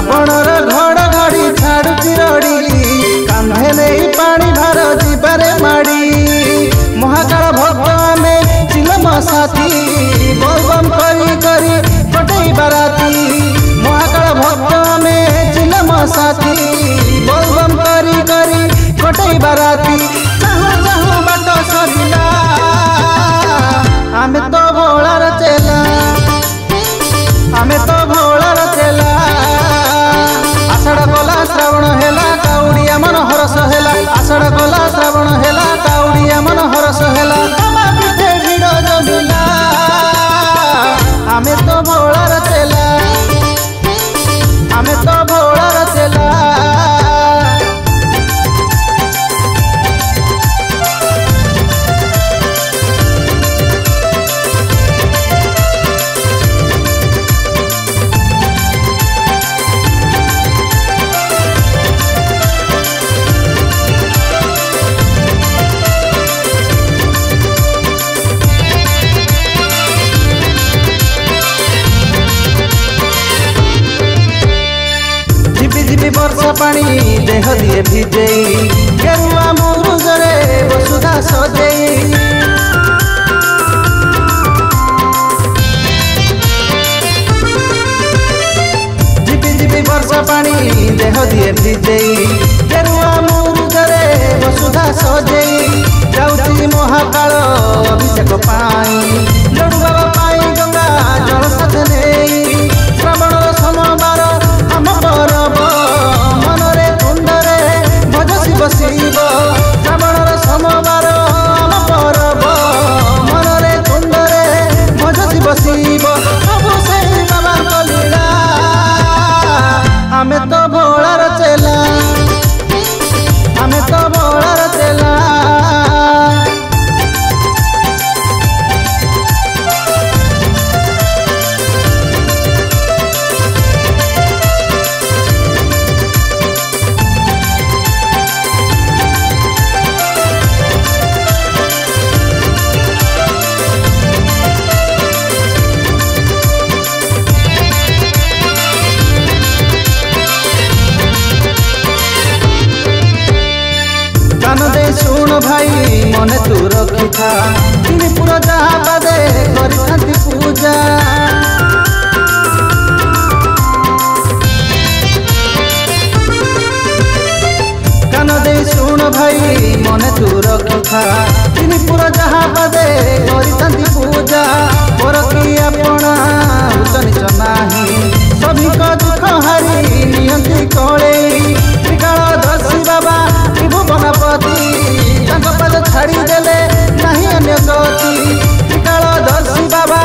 श्रावणर घड़घड़ी छाड़ुची रड़ी कांधे नहीं पानी भार जीवारे माड़ी महाकाल भक्त आमे चिलम साथी बोलबम करी करी कटई बाराती महाकाल भक्त आमे चिलम साथी बोलबम करी करी कटई बाराती चाहू चाहू बाट सरिला आमे तो भोलार चेला आमे तो भोलार चेला आषाढ़ गला श्रावण हेला काउड़िया मन हरस हेला आषाढ़ गला श्रावण हेला काउड़िया मन हरस हेला पीछे भिड़ जमिला आमे तो भोलार चेला आमे तो भोलार चेला वर्षा पानी देह दिए भिजेई गेरुआ मुरुजरे वसुधा सजेई झिपि झिपि वर्षा पानी देह दिए भिजेई गेरुआ मुरुजरे वसुधा सजेई जाउची महाकाल अभिषेक पाई लडू बाबा पाई गंगा जल साथ नेई श्रावणर सोमवार आम परब मनरे कुंडरे भज शिव शिव श्रावणर सोमवार आम परब मनरे कुंडरे भज शिव शिव प्रभु से बाबा लीला आमे तो भोलार चेला आमे तो भोलार चेला कान दे सुन भाई मने तू रखी था पुर जहाँ पादे करी पूजा कान दे सुन भाई मने तू रखी था पुर जहाँ पादे करी पूजा पर कि अपना उचनिच नाही सभी को दुख हारी नियंती कले त्रिकाल दर्शी बाबा भुवनपति पद छाड़ी देले नहीं अन्य गति त्रिकाल दर्शी बाबा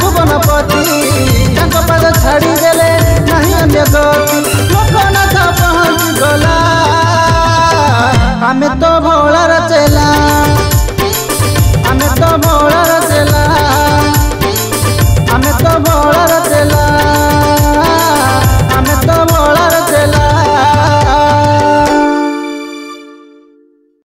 भुवनपति पद छाड़ी देले नहीं अन्य गति लोकनाथ पहुँच गला आमे तो भोला